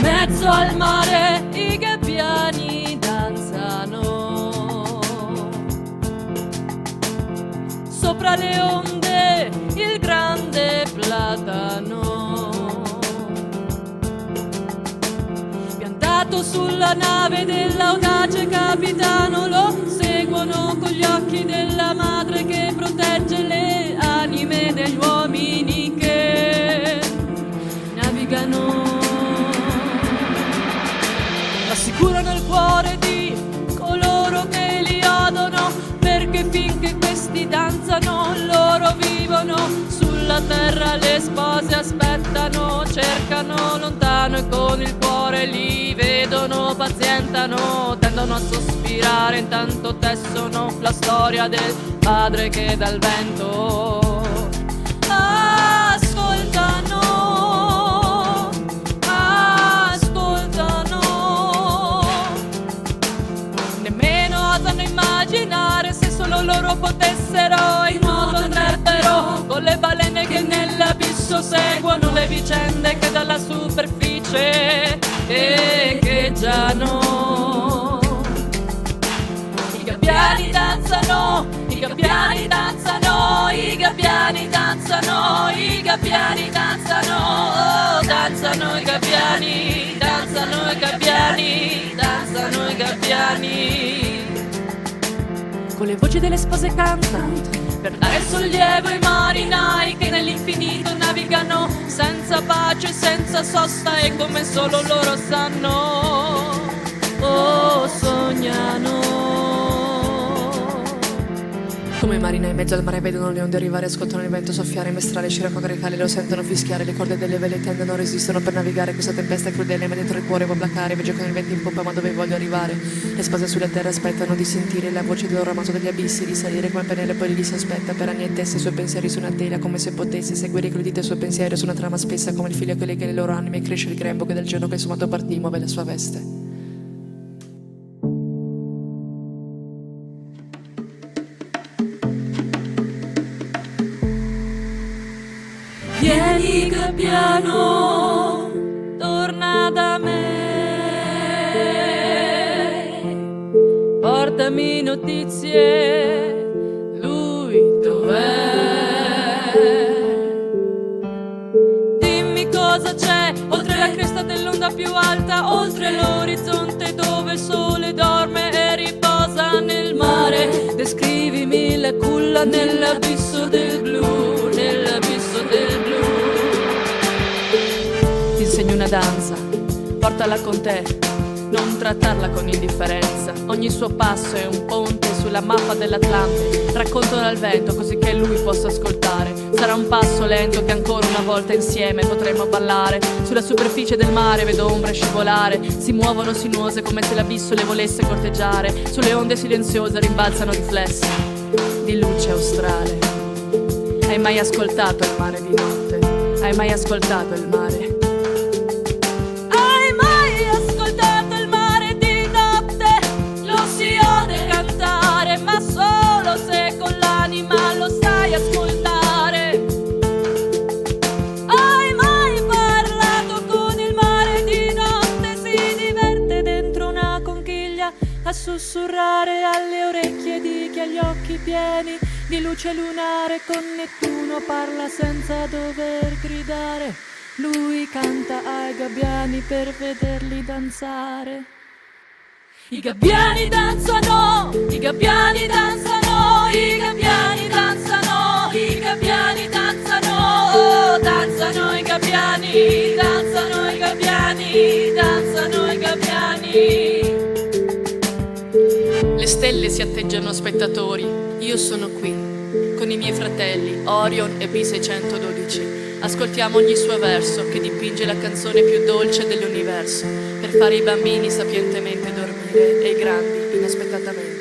mezzo al mare i gabbiani danzano, sopra le onde il grande platano, piantato sulla nave dell'audace capitano, lo seguono con gli occhi della madre che protegge le anime degli uomini che navigano. Rassicurano il cuore di coloro che li odono, perché finché questi danzano loro vivono. Sulla terra le spose aspettano, cercano lontano e con il cuore li vedono, pazientano, tendono a sospirare, intanto tessono la storia del padre che dal vento ascoltano. Immaginare se solo loro potessero, in nuoto andrebbero con le balene che nell'abisso seguono le vicende che dalla superficie echeggiano. I gabbiani danzano, i gabbiani danzano, i gabbiani danzano, i gabbiani danzano, oh, danzano i gabbiani, danzano i gabbiani, danzano i gabbiani. Con le voci delle spose cantano per dare sollievo ai marinai che nell'infinito navigano senza pace, senza sosta e come solo loro sanno, oh, sognano. Come i marinai in mezzo al mare vedono le onde arrivare, ascoltano il vento soffiare, mestrale, scirocco grecale, lo sentono fischiare, le corde delle vele tendono, resistono per navigare questa tempesta crudele, ma dentro il cuore può placare, veggio con il vento in poppa, ma dove voglio arrivare? Le spose sulla terra aspettano di sentire la voce del loro amato degli abissi, di salire come pennello, poi li si aspetta per anni e teste, i suoi pensieri su una tela, come se potesse seguire con le dita il suo pensiero su una trama spessa, come il filo che lega le loro anime, e cresce il grembo che dal giorno che il suo amato partì muove la sua veste. Vieni gabbiano, torna da me, portami notizie, lui dov'è? Dimmi cosa c'è, oltre la cresta dell'onda più alta, oltre l'orizzonte dove il sole dorme e riposa nel mare. Descrivimi la culla nell'abisso del blu, nell'abisso del blu. Ti insegno una danza, portala con te, non trattarla con indifferenza. Ogni suo passo è un ponte sulla mappa dell'Atlante, raccontalo al vento così che lui possa ascoltare. Sarà un passo lento che ancora una volta insieme potremo ballare. Sulla superficie del mare vedo ombre scivolare, si muovono sinuose come se l'abisso le volesse corteggiare. Sulle onde silenziose rimbalzano riflessi di luce australe. Hai mai ascoltato il mare di notte? Hai mai ascoltato il mare? Hai mai ascoltato il mare di notte? Lo si ode cantare, ma solo se con l'anima lo sai ascoltare. Hai mai parlato con il mare di notte? Si diverte dentro una conchiglia a sussurrare alle orecchie di chi ha gli occhi pieni di luce lunare. Con Nettuno parla senza dover gridare, lui canta ai gabbiani per vederli danzare. I gabbiani danzano, i gabbiani danzano, i gabbiani danzano, i gabbiani danzano, oh, danzano i gabbiani, danzano i gabbiani, danzano i gabbiani. Le stelle si atteggiano spettatori, io sono qui, con i miei fratelli Orion e B612. Ascoltiamo ogni suo verso che dipinge la canzone più dolce dell'universo, per fare i bambini sapientemente dormire e i grandi inaspettatamente.